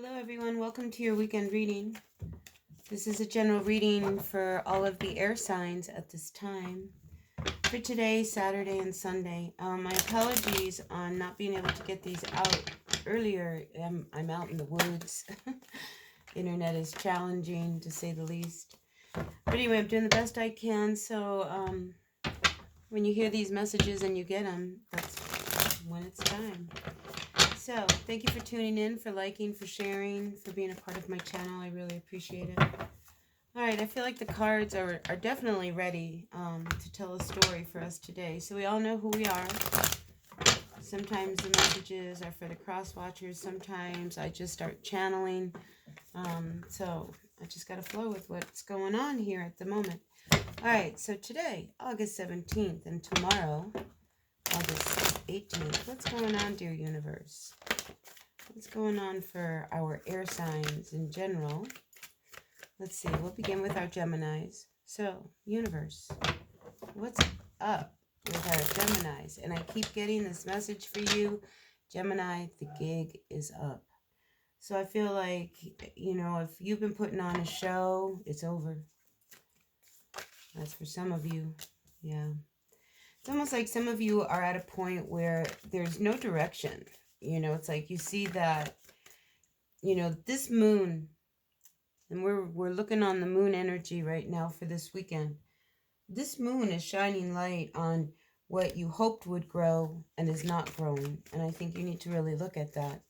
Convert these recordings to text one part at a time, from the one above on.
Hello everyone, welcome to your weekend reading. This is a general reading for all of the air signs at this time. For today, Saturday and Sunday. My apologies on not being able to get these out earlier. I'm out in the woods. Internet is challenging to say the least. But anyway, I'm doing the best I can. So when you hear these messages and you get them, that's when it's time. So, thank you for tuning in, for liking, for sharing, for being a part of my channel. I really appreciate it. Alright, I feel like the cards are definitely ready to tell a story for us today. So we all know who we are. Sometimes the messages are for the cross watchers. Sometimes I just start channeling. So I just got to flow with what's going on here at the moment. Alright, so today, August 17th, and tomorrow, August 18th. What's going on, dear universe? What's going on for our air signs in general? Let's see. We'll begin with our Geminis. So, universe, what's up with our Geminis? And I keep getting this message for you, Gemini, the gig is up. So I feel like, you know, if you've been putting on a show, it's over. That's for some of you. Yeah. It's almost like some of you are at a point where there's no direction. You know, it's like you see that, you know, this moon, and we're looking on the moon energy right now for this weekend. This moon is shining light on what you hoped would grow and is not growing. And I think you need to really look at that,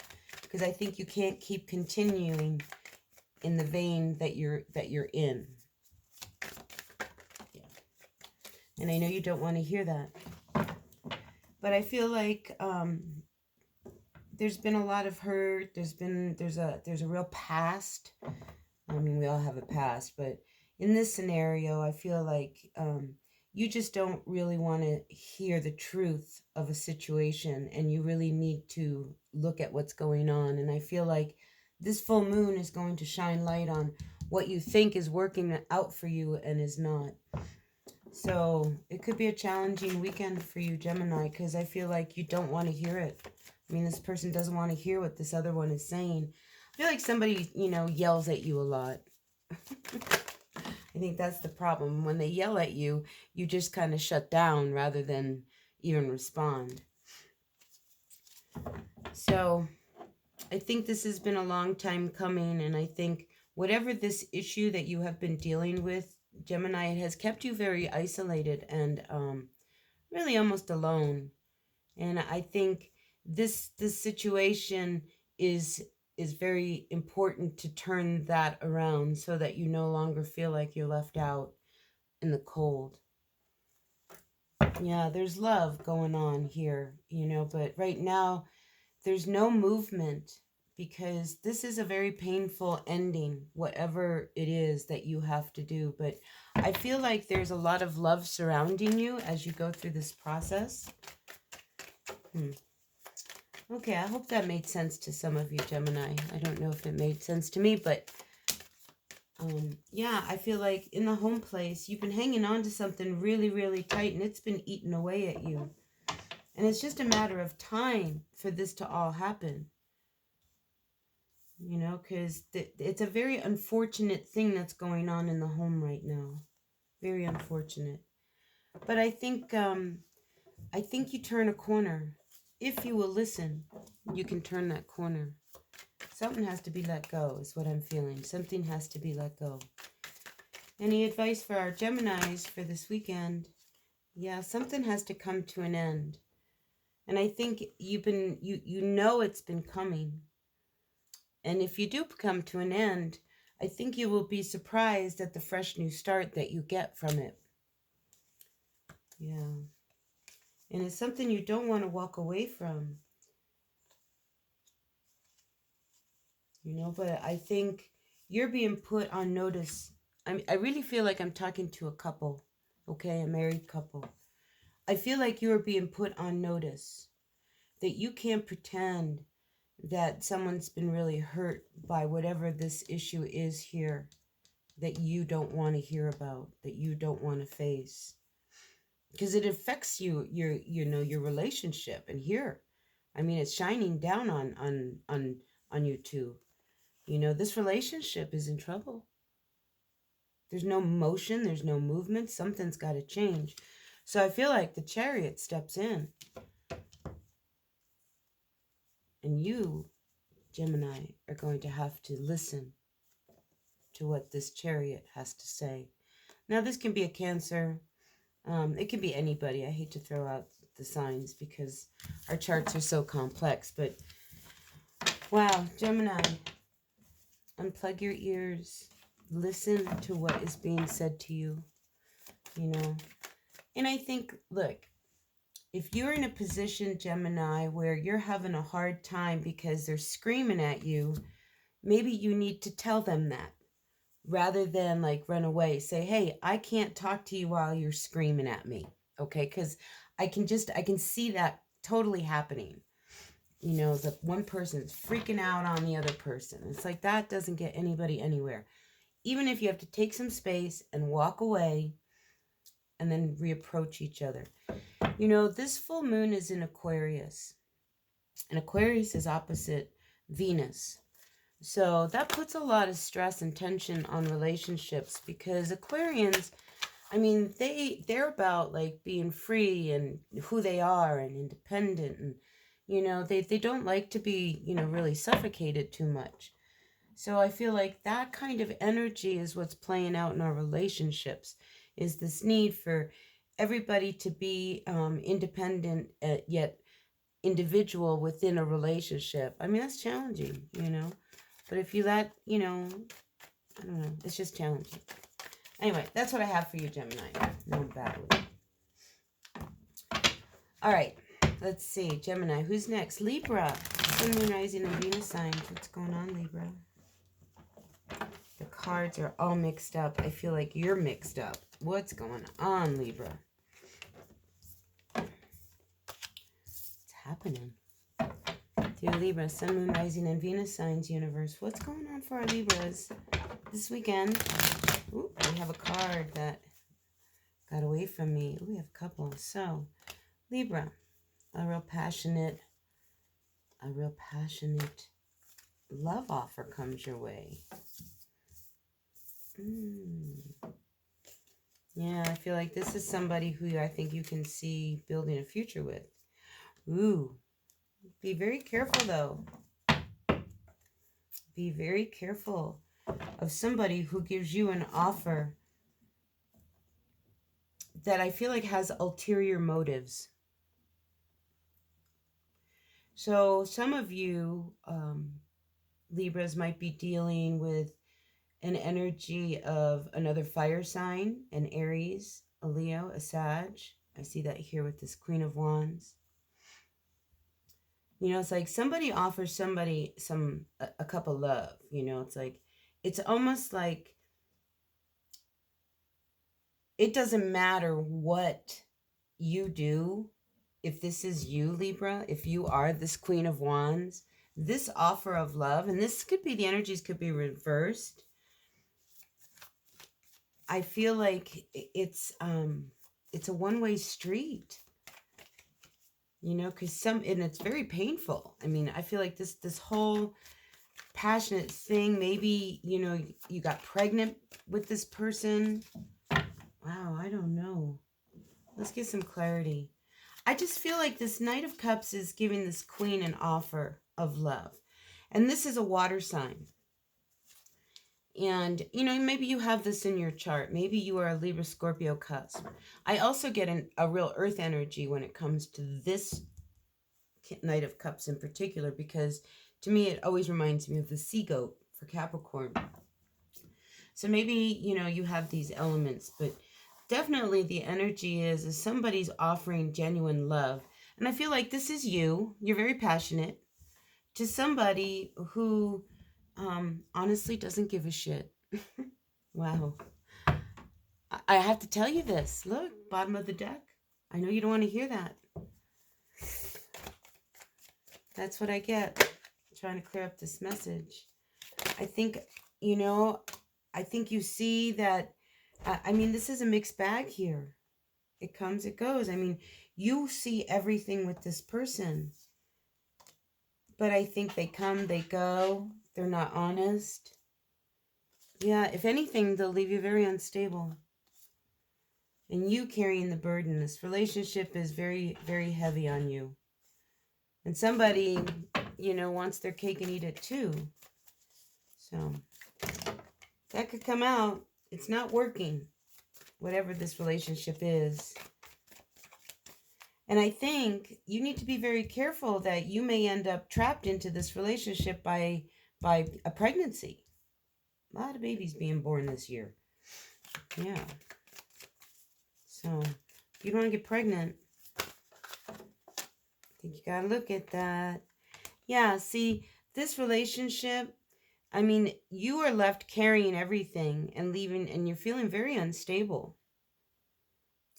because I think you can't keep continuing in the vein that you're in. Yeah. And I know you don't want to hear that. But I feel like there's been a lot of hurt. There's a real past. I mean, we all have a past, but in this scenario, I feel like you just don't really want to hear the truth of a situation, and you really need to look at what's going on. And I feel like this full moon is going to shine light on what you think is working out for you and is not. So it could be a challenging weekend for you, Gemini, because I feel like you don't want to hear it. I mean, this person doesn't want to hear what this other one is saying. I feel like somebody, you know, yells at you a lot. I think that's the problem. When they yell at you, you just kind of shut down rather than even respond. So I think this has been a long time coming, and I think whatever this issue that you have been dealing with, Gemini, it has kept you very isolated and really almost alone. And I think this situation is very important to turn that around so that you no longer feel like you're left out in the cold. Yeah, there's love going on here, you know, but right now there's no movement, because this is a very painful ending, whatever it is that you have to do. But I feel like there's a lot of love surrounding you as you go through this process. Okay, I hope that made sense to some of you, Gemini. I don't know if it made sense to me, but yeah, I feel like in the home place, you've been hanging on to something really, really tight, and it's been eating away at you. And it's just a matter of time for this to all happen. You know, because it's a very unfortunate thing that's going on in the home right now. Very unfortunate. But I think you turn a corner. If you will listen, you can turn that corner. Something has to be let go, is what I'm feeling. Something has to be let go. Any advice for our Geminis for this weekend? Yeah, something has to come to an end. And I think you know it's been coming. And if you do come to an end, I think you will be surprised at the fresh new start that you get from it. Yeah. And it's something you don't want to walk away from. You know, but I think you're being put on notice. I really feel like I'm talking to a couple, okay, a married couple. I feel like you're being put on notice that you can't pretend that someone's been really hurt by whatever this issue is here that you don't want to hear about, that you don't want to face, because it affects your relationship. And here, I mean, it's shining down on you two. You know, this relationship is in trouble. There's no motion. There's no movement. Something's got to change. So I feel like the Chariot steps in. And you, Gemini, are going to have to listen to what this Chariot has to say. Now, this can be a Cancer. It can be anybody. I hate to throw out the signs because our charts are so complex. But, wow, Gemini, unplug your ears. Listen to what is being said to you, you know. And I think, look, if you're in a position, Gemini, where you're having a hard time because they're screaming at you, maybe you need to tell them that rather than like run away. Say, hey, I can't talk to you while you're screaming at me. Okay, because I can see that totally happening. You know, the one person's freaking out on the other person. It's like that doesn't get anybody anywhere. Even if you have to take some space and walk away and then reapproach each other. You know, this full moon is in Aquarius. And Aquarius is opposite Venus. So that puts a lot of stress and tension on relationships because Aquarians, I mean, they're about like being free and who they are and independent. And, you know, they don't like to be, you know, really suffocated too much. So I feel like that kind of energy is what's playing out in our relationships, is this need for everybody to be independent yet individual within a relationship. I mean, that's challenging, you know. But if you let, you know, I don't know, it's just challenging. Anyway, that's what I have for you, Gemini. No battle. All right, let's see. Gemini, who's next? Libra. Sun, Moon, Rising, and Venus signs. What's going on, Libra? The cards are all mixed up. I feel like you're mixed up. What's going on, Libra? What's happening? Dear Libra, Sun, Moon, Rising, and Venus signs universe. What's going on for our Libras this weekend? Ooh, we have a card that got away from me. Ooh, we have a couple. So, Libra, a real passionate love offer comes your way. Yeah, I feel like this is somebody who I think you can see building a future with. Ooh. Be very careful, though. Be very careful of somebody who gives you an offer that I feel like has ulterior motives. So some of you, Libras, might be dealing with an energy of another fire sign, an Aries, a Leo, a Sag. I see that here with this Queen of Wands. You know, it's like somebody offers somebody a cup of love. You know, it's like, it's almost like it doesn't matter what you do. If this is you, Libra, if you are this Queen of Wands, this offer of love, and this could be, the energies could be reversed. I feel like it's a one-way street. You know, because and it's very painful. I mean, I feel like this whole passionate thing, maybe, you know, you got pregnant with this person. Wow, I don't know. Let's get some clarity. I just feel like this Knight of Cups is giving this Queen an offer of love. And this is a water sign. And, you know, maybe you have this in your chart. Maybe you are a Libra, Scorpio cusp. I also get a real earth energy when it comes to this Knight of Cups in particular, because to me, it always reminds me of the sea goat for Capricorn. So maybe, you know, you have these elements, but definitely the energy is somebody's offering genuine love. And I feel like this is you. You're very passionate to somebody who honestly doesn't give a shit. Wow. I have to tell you this. Look, bottom of the deck. I know you don't want to hear that. That's what I get. I'm trying to clear up this message. I think, you know, I think you see that, I mean, this is a mixed bag here. It comes, it goes. I mean, you see everything with this person. But I think they come, they go. They're not honest. Yeah, if anything, they'll leave you very unstable. And you carrying the burden. This relationship is very, very heavy on you. And somebody, you know, wants their cake and eat it too. So that could come out. It's not working, whatever this relationship is. And I think you need to be very careful that you may end up trapped into this relationship by a pregnancy. A lot of babies being born this year. Yeah. So if you don't want to get pregnant, I think you got to look at that. Yeah, see, this relationship, I mean, you are left carrying everything and leaving, and you're feeling very unstable.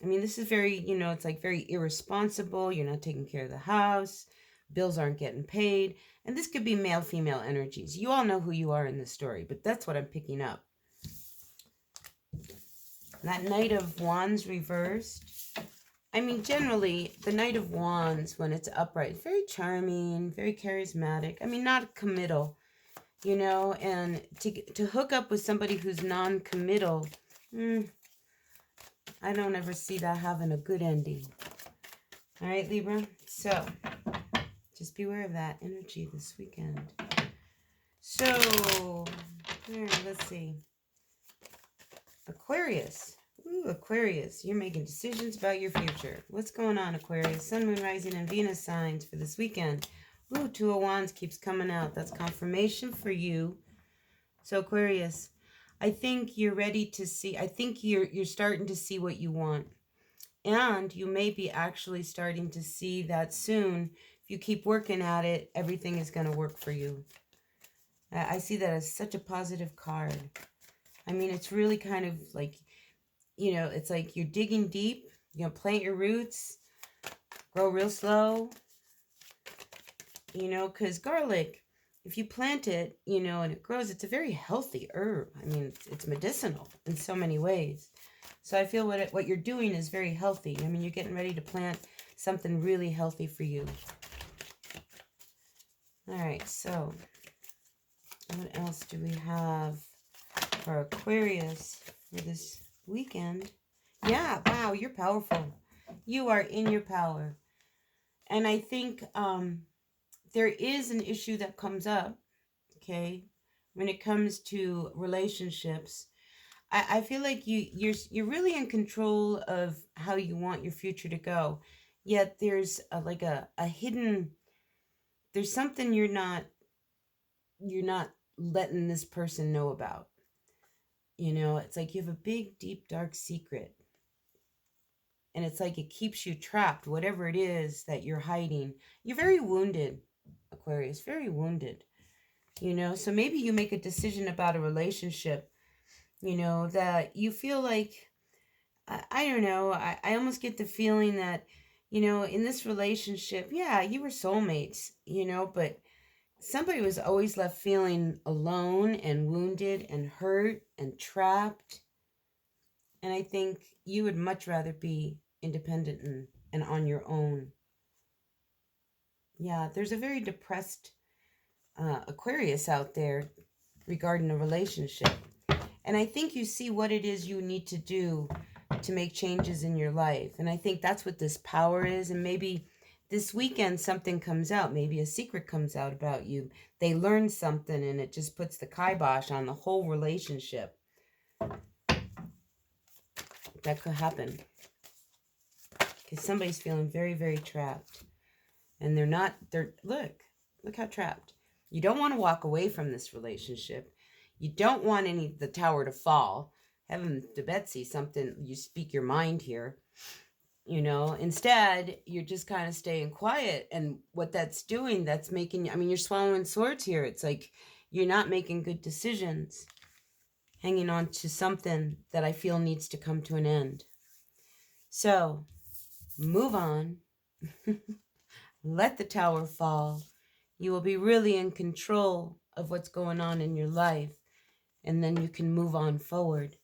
I mean, this is very, you know, it's like very irresponsible. You're not taking care of the house. Bills aren't getting paid. And this could be male-female energies. You all know who you are in this story, but that's what I'm picking up. That Knight of Wands reversed. I mean, generally, the Knight of Wands, when it's upright, very charming, very charismatic. I mean, not committal, you know, and to hook up with somebody who's non-committal, I don't ever see that having a good ending. All right, Libra? So, just beware of that energy this weekend. So, here, let's see. Aquarius. Ooh, Aquarius. You're making decisions about your future. What's going on, Aquarius? Sun, Moon, Rising, and Venus signs for this weekend. Ooh, Two of Wands keeps coming out. That's confirmation for you. So, Aquarius, I think you're ready to see. I think you're starting to see what you want. And you may be actually starting to see that soon. If you keep working at it, everything is going to work for you. I see that as such a positive card. I mean, it's really kind of like, you know, it's like you're digging deep. You're going to plant your roots, grow real slow. You know, because garlic, if you plant it, you know, and it grows, it's a very healthy herb. I mean, it's medicinal in so many ways. So I feel what you're doing is very healthy. I mean, you're getting ready to plant something really healthy for you. All right, so what else do we have for Aquarius for this weekend? Yeah, wow, you're powerful. You are in your power. And I think there is an issue that comes up, okay, when it comes to relationships. I feel like you're really in control of how you want your future to go. Yet there's a hidden, there's something you're not letting this person know about. You know, it's like you have a big, deep, dark secret. And it's like it keeps you trapped, whatever it is that you're hiding. You're very wounded, Aquarius, very wounded. You know, so maybe you make a decision about a relationship, you know, that you feel like, I don't know, I almost get the feeling that, you know, in this relationship, yeah, you were soulmates, you know, but somebody was always left feeling alone and wounded and hurt and trapped. And I think you would much rather be independent and on your own. Yeah, there's a very depressed Aquarius out there regarding a relationship. And I think you see what it is you need to do to make changes in your life. And I think that's what this power is. And maybe this weekend something comes out. Maybe a secret comes out about you. They learn something and it just puts the kibosh on the whole relationship. That could happen. Because somebody's feeling very, very trapped. And look how trapped. You don't want to walk away from this relationship. You don't want the tower to fall. Heaven to Betsy, something, you speak your mind here. You know, instead, you're just kind of staying quiet. And what that's doing, that's making, I mean, you're swallowing swords here. It's like you're not making good decisions. Hanging on to something that I feel needs to come to an end. So, move on. Let the tower fall. You will be really in control of what's going on in your life. And then you can move on forward.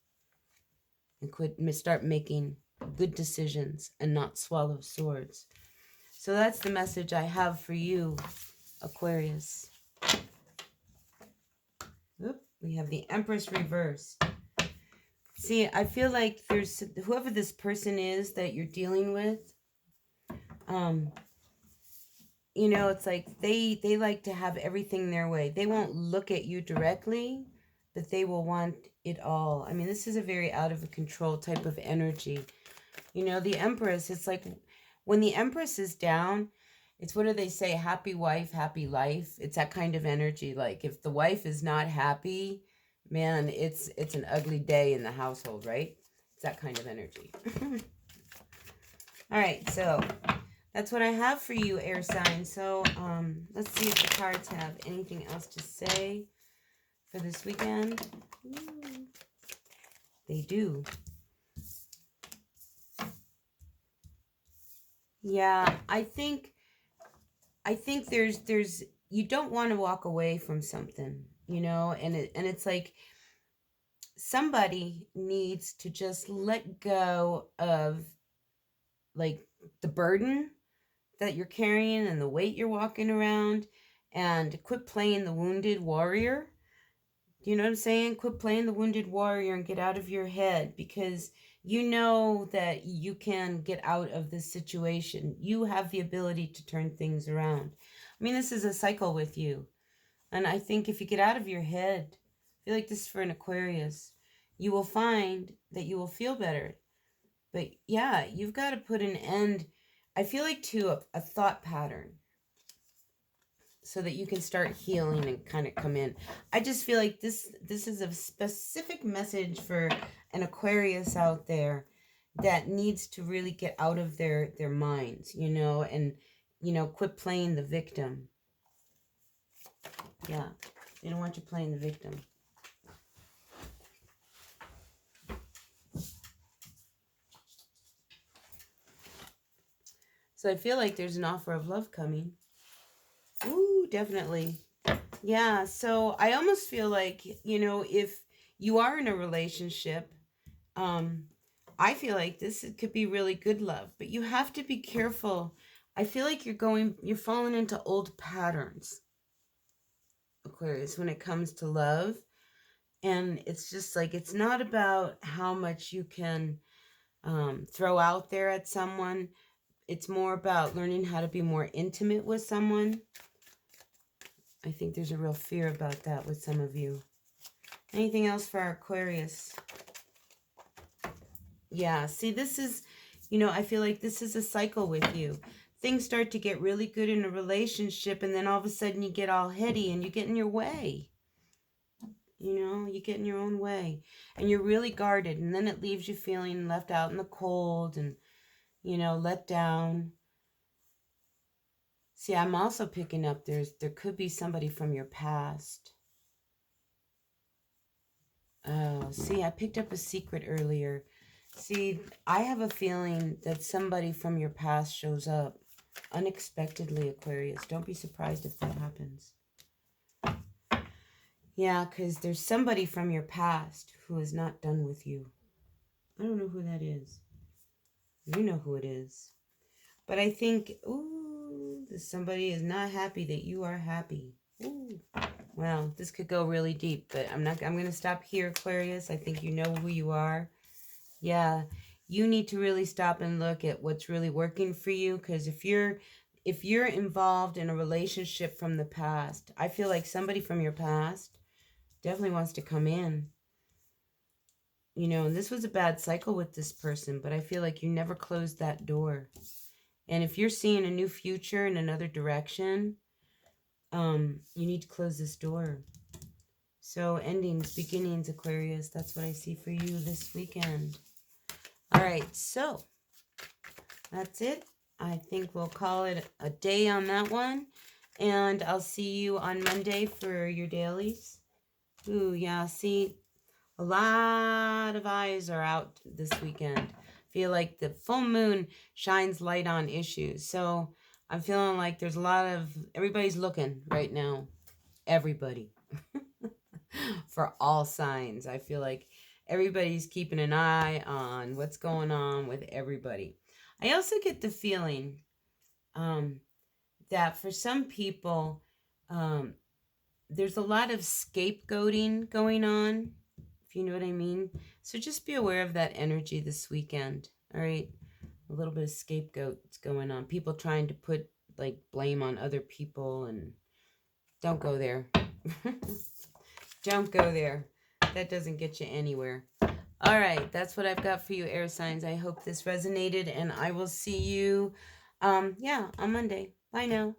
And start making good decisions and not swallow swords. So that's the message I have for you, Aquarius. We have the Empress reversed. See, I feel like there's whoever this person is that you're dealing with, you know, it's like they like to have everything their way. They won't look at you directly, but they will want it all. I mean, this is a very out of control type of energy. You know, the Empress, it's like when the Empress is down, it's, what do they say? Happy wife, happy life. It's that kind of energy. Like if the wife is not happy, man, it's an ugly day in the household, right? It's that kind of energy. All right, so that's what I have for you, air signs. So let's see if the cards have anything else to say for this weekend. Ooh, they do. Yeah, I think there's you don't want to walk away from something, you know, and it's like somebody needs to just let go of like the burden that you're carrying and the weight you're walking around, and quit playing the wounded warrior. Do you know what I'm saying? Quit playing the wounded warrior and get out of your head, because you know that you can get out of this situation. You have the ability to turn things around. I mean, this is a cycle with you. And I think if you get out of your head, I feel like this is for an Aquarius, you will find that you will feel better. But yeah, you've got to put an end, I feel like, to a thought pattern so that you can start healing and kind of come in. I just feel like this is a specific message for an Aquarius out there that needs to really get out of their minds, you know, and, you know, quit playing the victim. Yeah, they don't want you playing the victim. So I feel like there's an offer of love coming. Ooh, definitely. Yeah, so I almost feel like, you know, if you are in a relationship, I feel like this could be really good love, but you have to be careful. I feel like you're falling into old patterns, Aquarius, when it comes to love. And it's just like, it's not about how much you can throw out there at someone. It's more about learning how to be more intimate with someone. I think there's a real fear about that with some of you. Anything else for our Aquarius? Yeah, see, this is, you know, I feel like this is a cycle with you. Things start to get really good in a relationship, and then all of a sudden you get all heady and you get in your way. You know, you get in your own way. And you're really guarded, and then it leaves you feeling left out in the cold and, you know, let down. See, I'm also picking up there could be somebody from your past. Oh, see, I picked up a secret earlier. See, I have a feeling that somebody from your past shows up unexpectedly, Aquarius. Don't be surprised if that happens. Yeah, because there's somebody from your past who is not done with you. I don't know who that is. You know who it is. But I think, ooh, this somebody is not happy that you are happy. Ooh. Well, this could go really deep, but I'm going to stop here, Aquarius. I think you know who you are. Yeah, you need to really stop and look at what's really working for you, because if you're involved in a relationship from the past, I feel like somebody from your past definitely wants to come in. You know, and this was a bad cycle with this person, but I feel like you never closed that door. And if you're seeing a new future in another direction, you need to close this door. So endings, beginnings, Aquarius, that's what I see for you this weekend. All right, so that's it. I think we'll call it a day on that one. And I'll see you on Monday for your dailies. Ooh, yeah, see, a lot of eyes are out this weekend. Feel like the full moon shines light on issues. So I'm feeling like there's a lot of, everybody's looking right now. Everybody. For all signs. I feel like everybody's keeping an eye on what's going on with everybody. I also get the feeling that for some people, there's a lot of scapegoating going on, if you know what I mean. So just be aware of that energy this weekend. All right. A little bit of scapegoats going on. People trying to put like blame on other people, and don't go there. Don't go there. That doesn't get you anywhere. All right, that's what I've got for you, air signs. I hope this resonated, and I will see you, on Monday. Bye now.